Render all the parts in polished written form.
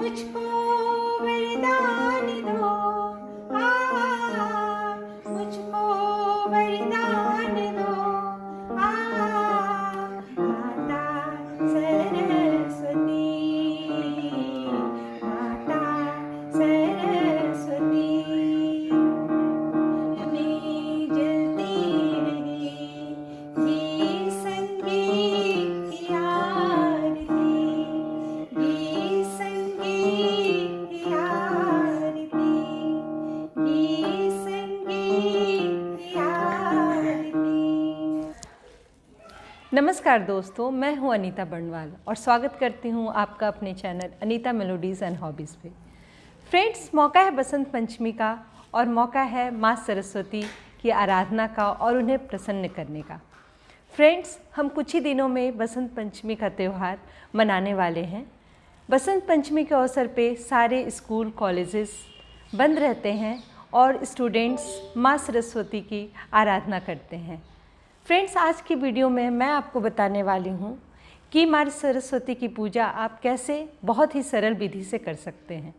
मुझको वरदान दो, मुझको वरदान दो, माता सरस्वती, माता सरस्वती। में जलती रहे ये संगीत की आरती, ये संगीत की आरती, ये संगीत की आरती। नमस्कार दोस्तों, मैं हूं अनीता बर्णवाल और स्वागत करती हूं आपका अपने channel Anita melodies and hobbies पे। फ्रेंड्स, मौका है बसंत पंचमी का और मौका है माँ सरस्वती की आराधना का और उन्हें प्रसन्न करने का। फ्रेंड्स, हम कुछ ही दिनों में बसंत पंचमी का त्यौहार मनाने वाले हैं। बसंत पंचमी के अवसर पे सारे स्कूल कॉलेजेस बंद रहते हैं और स्टूडेंट्स माँ सरस्वती की आराधना करते हैं। फ्रेंड्स, आज की वीडियो में मैं आपको बताने वाली हूँ कि माँ सरस्वती की पूजा आप कैसे बहुत ही सरल विधि से कर सकते हैं।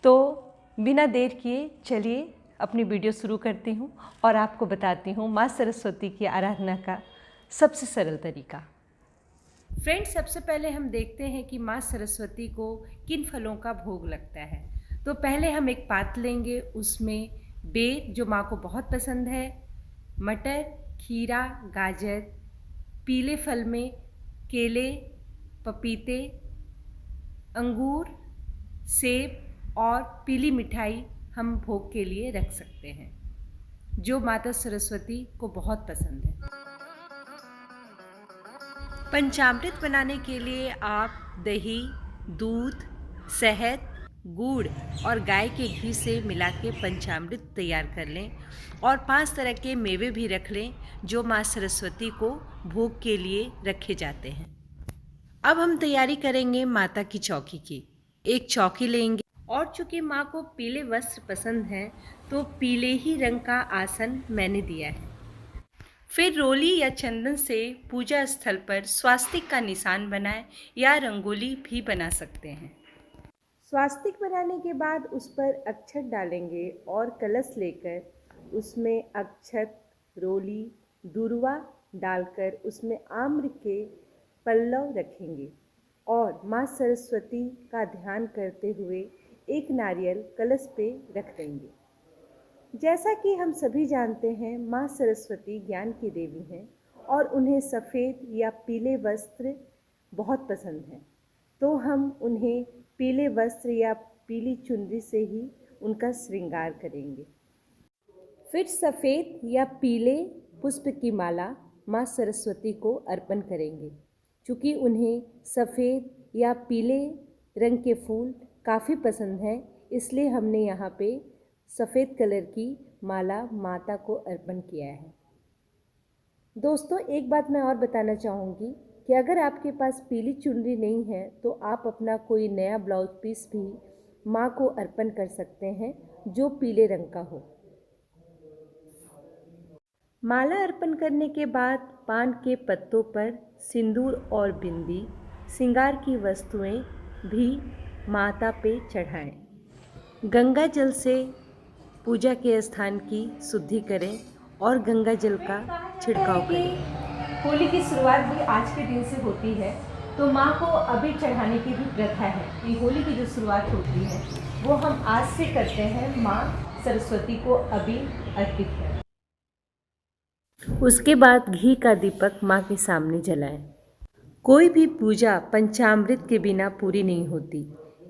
तो बिना देर किए चलिए अपनी वीडियो शुरू करती हूँ और आपको बताती हूँ माँ सरस्वती की आराधना का सबसे सरल तरीका। फ्रेंड्स, सबसे पहले हम देखते हैं कि माँ सरस्वती को किन फलों का भोग लगता है। तो पहले हम एक पात्र लेंगे, उसमें बेर जो माँ को बहुत पसंद है, मटर, खीरा, गाजर, पीले फल में केले, पपीते, अंगूर, सेब और पीली मिठाई हम भोग के लिए रख सकते हैं, जो माता सरस्वती को बहुत पसंद है। पंचामृत बनाने के लिए आप दही, दूध, शहद, गुड़ और गाय के घी से मिला के पंचामृत तैयार कर लें और 5 तरह के मेवे भी रख लें जो माँ सरस्वती को भोग के लिए रखे जाते हैं। अब हम तैयारी करेंगे माता की चौकी की। एक चौकी लेंगे और चूँकि माँ को पीले वस्त्र पसंद हैं तो पीले ही रंग का आसन मैंने दिया है। फिर रोली या चंदन से पूजा स्थल पर स्वास्तिक का निशान बनाएं या रंगोली भी बना सकते हैं। स्वास्तिक बनाने के बाद उस पर अक्षत डालेंगे और कलश लेकर उसमें अक्षत, रोली, दूर्वा डालकर उसमें आम्र के पल्लव रखेंगे और माँ सरस्वती का ध्यान करते हुए एक नारियल कलश पे रख देंगे। जैसा कि हम सभी जानते हैं, माँ सरस्वती ज्ञान की देवी हैं और उन्हें सफ़ेद या पीले वस्त्र बहुत पसंद हैं, तो हम उन्हें पीले वस्त्र या पीली चुनरी से ही उनका श्रृंगार करेंगे। फिर सफ़ेद या पीले पुष्प की माला माँ सरस्वती को अर्पण करेंगे। चूँकि उन्हें सफ़ेद या पीले रंग के फूल काफ़ी पसंद हैं, इसलिए हमने यहाँ पे सफ़ेद कलर की माला माता को अर्पण किया है। दोस्तों, एक बात मैं और बताना चाहूँगी कि अगर आपके पास पीली चुनरी नहीं है तो आप अपना कोई नया ब्लाउज पीस भी माँ को अर्पण कर सकते हैं जो पीले रंग का हो। माला अर्पण करने के बाद पान के पत्तों पर सिंदूर और बिंदी, श्रृंगार की वस्तुएं भी माता पे चढ़ाएं। गंगा जल से पूजा के स्थान की शुद्धि करें और गंगा जल का छिड़काव करें। होली की शुरुआत भी आज के दिन से होती है, तो माँ को अबीर चढ़ाने की भी प्रथा है कि होली की जो शुरुआत होती है वो हम आज से करते हैं, माँ सरस्वती को अबीर अर्पित करें। उसके बाद घी का दीपक माँ के सामने जलाएं। कोई भी पूजा पंचामृत के बिना पूरी नहीं होती,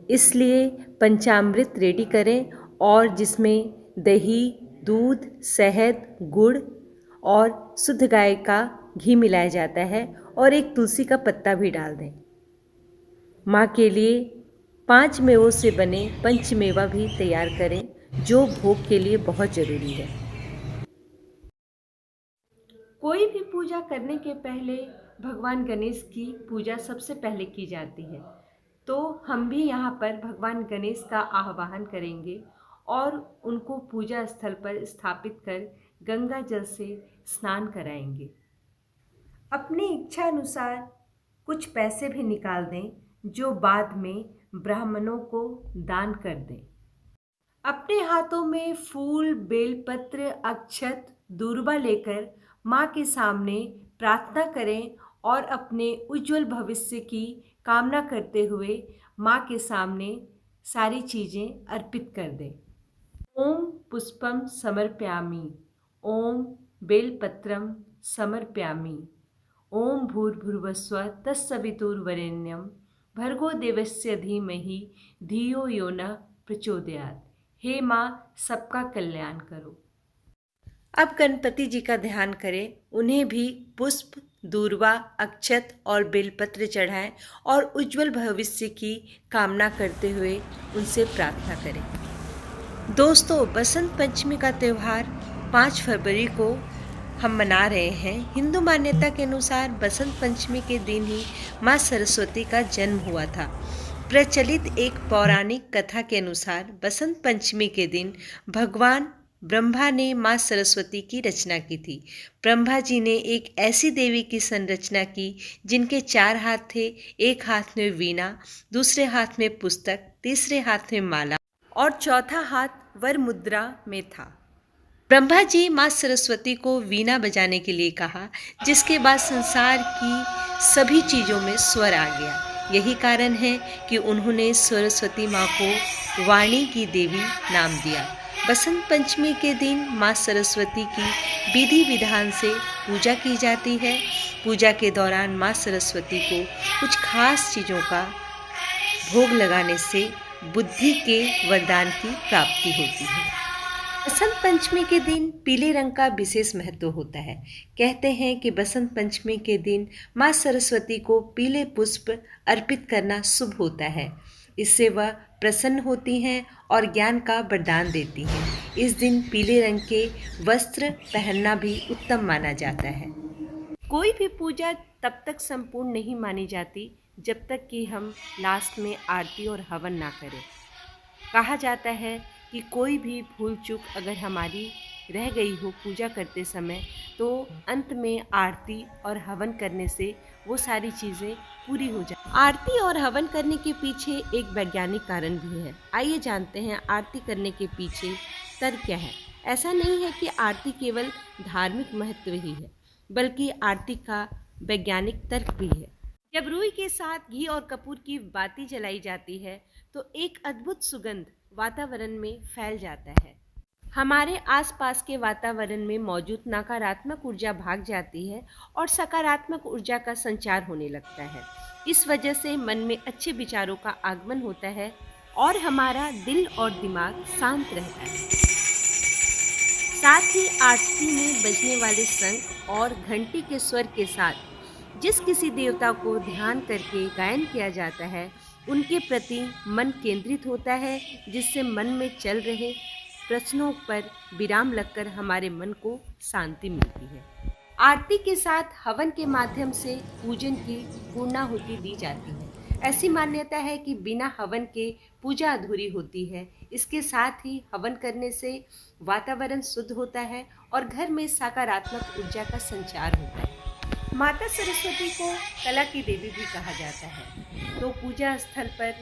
इसलिए पंचामृत रेडी करें और जिसमें दही, दूध, शहद, गुड़ और शुद्ध गाय का घी मिलाया जाता है और एक तुलसी का पत्ता भी डाल दें। माँ के लिए 5 मेवों से बने पंचमेवा भी तैयार करें जो भोग के लिए बहुत ज़रूरी है। कोई भी पूजा करने के पहले भगवान गणेश की पूजा सबसे पहले की जाती है, तो हम भी यहाँ पर भगवान गणेश का आह्वान करेंगे और उनको पूजा स्थल पर स्थापित कर गंगा जल से स्नान कराएंगे। अपनी इच्छा अनुसार कुछ पैसे भी निकाल दें जो बाद में ब्राह्मणों को दान कर दें। अपने हाथों में फूल, बेलपत्र, अक्षत, दूर्वा लेकर माँ के सामने प्रार्थना करें और अपने उज्जवल भविष्य की कामना करते हुए माँ के सामने सारी चीज़ें अर्पित कर दें। ओम पुष्पम समर्पयामि, ओम बेलपत्रम समर्पयामि, ओम भूर्भुवस्सुवः तत्सवितुर्वरेण्यं भर्गो देवस्य धीमहि धियो यो नः प्रचोदयात्। हे माँ, सबका कल्याण करो। अब गणपति जी का ध्यान करें, उन्हें भी पुष्प, दूर्वा, अक्षत और बेलपत्र चढ़ाएं और उज्जवल भविष्य की कामना करते हुए उनसे प्रार्थना करें। दोस्तों, बसंत पंचमी का त्यौहार 5 फरवरी को हम मना रहे हैं। हिंदू मान्यता के अनुसार बसंत पंचमी के दिन ही माँ सरस्वती का जन्म हुआ था। प्रचलित एक पौराणिक कथा के अनुसार बसंत पंचमी के दिन भगवान ब्रह्मा ने माँ सरस्वती की रचना की थी। ब्रह्मा जी ने एक ऐसी देवी की संरचना की जिनके 4 हाथ थे, एक हाथ में वीणा, दूसरे हाथ में पुस्तक, तीसरे हाथ में माला और चौथा हाथ वर मुद्रा में था। ब्रह्मा जी माँ सरस्वती को वीणा बजाने के लिए कहा, जिसके बाद संसार की सभी चीज़ों में स्वर आ गया। यही कारण है कि उन्होंने सरस्वती माँ को वाणी की देवी नाम दिया। बसंत पंचमी के दिन माँ सरस्वती की विधि विधान से पूजा की जाती है। पूजा के दौरान माँ सरस्वती को कुछ खास चीज़ों का भोग लगाने से बुद्धि के वरदान की प्राप्ति होती है। बसंत पंचमी के दिन पीले रंग का विशेष महत्व होता है। कहते हैं कि बसंत पंचमी के दिन माँ सरस्वती को पीले पुष्प अर्पित करना शुभ होता है। इससे वह प्रसन्न होती हैं और ज्ञान का वरदान देती हैं। इस दिन पीले रंग के वस्त्र पहनना भी उत्तम माना जाता है। कोई भी पूजा तब तक संपूर्ण नहीं मानी जाती जब तक कि हम लास्ट में आरती और हवन ना करें। कहा जाता है कि कोई भी भूल चूक अगर हमारी रह गई हो पूजा करते समय, तो अंत में आरती और हवन करने से वो सारी चीज़ें पूरी हो जाए। आरती और हवन करने के पीछे एक वैज्ञानिक कारण भी है। आइए जानते हैं आरती करने के पीछे तर्क क्या है। ऐसा नहीं है कि आरती केवल धार्मिक महत्व ही है, बल्कि आरती का वैज्ञानिक तर्क भी है। जब रूई के साथ घी और कपूर की बाती जलाई जाती है तो एक अद्भुत सुगंध वातावरण में फैल जाता है। हमारे आसपास के वातावरण में मौजूद नकारात्मक ऊर्जा भाग जाती है और सकारात्मक ऊर्जा का संचार होने लगता है। इस वजह से मन में अच्छे विचारों का आगमन होता है और हमारा दिल और दिमाग शांत रहता है। साथ ही आरती में बजने वाले शंख और घंटी के स्वर के साथ जिस किसी देवता को ध्यान करके गायन किया जाता है, उनके प्रति मन केंद्रित होता है, जिससे मन में चल रहे प्रश्नों पर विराम लगकर हमारे मन को शांति मिलती है। आरती के साथ हवन के माध्यम से पूजन की पूर्णाहुति दी जाती है। ऐसी मान्यता है कि बिना हवन के पूजा अधूरी होती है। इसके साथ ही हवन करने से वातावरण शुद्ध होता है और घर में सकारात्मक ऊर्जा का संचार होता है। माता सरस्वती को कला की देवी भी कहा जाता है, तो पूजा स्थल पर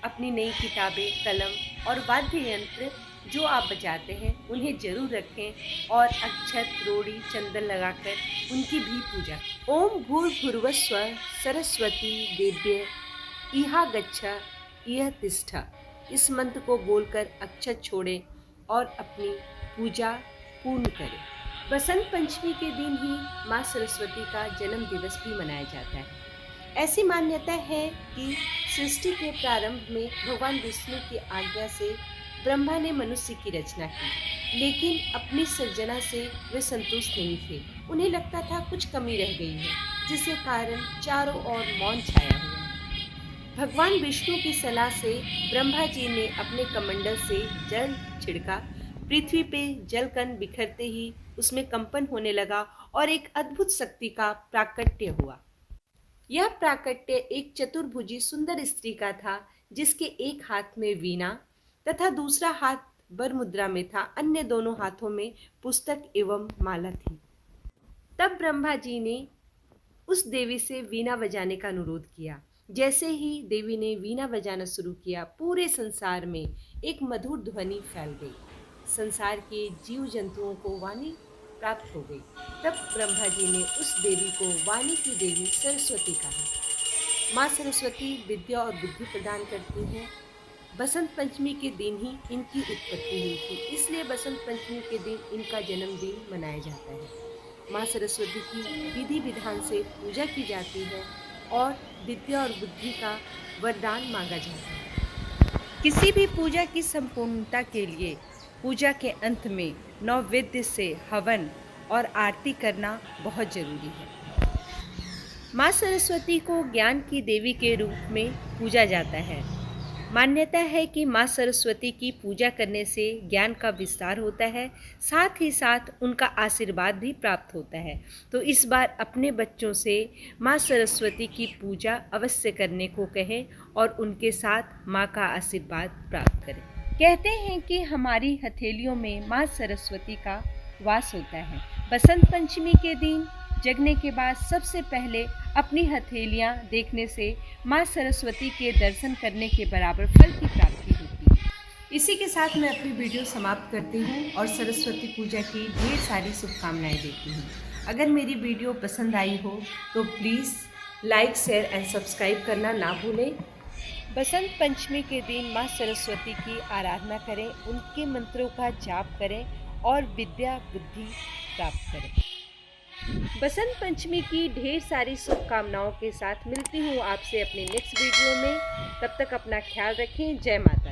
अपनी नई किताबें, कलम और वाद्य यंत्र जो आप बजाते हैं उन्हें जरूर रखें और अक्षत, रोड़ी, चंदन लगाकर उनकी भी पूजा। ओम भूर्भुवस्सुवः सरस्वती देव्यै इहा गच्छ इह तिष्ठ, इस मंत्र को बोलकर अक्षत छोड़ें और अपनी पूजा पूर्ण करें। बसंत पंचमी के दिन ही माँ सरस्वती का जन्म दिवस भी मनाया जाता है। ऐसी मान्यता है कि सृष्टि के प्रारंभ में भगवान विष्णु की आज्ञा से ब्रह्मा ने मनुष्य की रचना की, लेकिन अपनी सृजना से वे संतुष्ट नहीं थे। उन्हें लगता था कुछ कमी रह गई है, जिसके कारण चारों ओर मौन छाया हुआ। भगवान विष्णु की सलाह से ब्रह्मा जी ने अपने कमंडल से जल छिड़का। पृथ्वी पे जल कण बिखरते ही उसमें कंपन होने लगा और एक अद्भुत शक्ति का प्राकट्य हुआ। यह प्राकट्य एक चतुर्भुजी सुंदर स्त्री का था, जिसके एक हाथ में वीणा तथा दूसरा हाथ वर मुद्रा में था। अन्य दोनों हाथों में पुस्तक एवं माला थी। तब ब्रह्मा जी ने उस देवी से वीणा बजाने का अनुरोध किया। जैसे ही देवी ने वीणा बजाना शुरू किया, पूरे संसार में एक मधुर ध्वनि फैल गई। संसार के जीव जंतुओं को वाणी प्राप्त हो गई। तब ब्रह्मा जी ने उस देवी को वाणी की देवी सरस्वती कहा। माँ सरस्वती विद्या और बुद्धि प्रदान करती हैं। बसंत पंचमी के दिन ही इनकी उत्पत्ति हुई थी, इसलिए बसंत पंचमी के दिन इनका जन्मदिन मनाया जाता है। माँ सरस्वती की विधि विधान से पूजा की जाती है और विद्या और बुद्धि का वरदान मांगा जाता है। किसी भी पूजा की संपूर्णता के लिए पूजा के अंत में नैवेद्य से हवन और आरती करना बहुत जरूरी है। माँ सरस्वती को ज्ञान की देवी के रूप में पूजा जाता है। मान्यता है कि माँ सरस्वती की पूजा करने से ज्ञान का विस्तार होता है, साथ ही साथ उनका आशीर्वाद भी प्राप्त होता है। तो इस बार अपने बच्चों से माँ सरस्वती की पूजा अवश्य करने को कहें और उनके साथ माँ का आशीर्वाद प्राप्त करें। कहते हैं कि हमारी हथेलियों में माँ सरस्वती का वास होता है। बसंत पंचमी के दिन जगने के बाद सबसे पहले अपनी हथेलियाँ देखने से माँ सरस्वती के दर्शन करने के बराबर फल की प्राप्ति होती है। इसी के साथ मैं अपनी वीडियो समाप्त करती हूँ और सरस्वती पूजा की ढेर सारी शुभकामनाएं देती हूँ। अगर मेरी वीडियो पसंद आई हो तो please like, share and subscribe करना ना भूलें। बसंत पंचमी के दिन माँ सरस्वती की आराधना करें, उनके मंत्रों का जाप करें और विद्या बुद्धि प्राप्त करें। बसंत पंचमी की ढेर सारी शुभकामनाओं के साथ मिलती हूँ आपसे अपने नेक्स्ट वीडियो में। तब तक अपना ख्याल रखें। जय माता दी।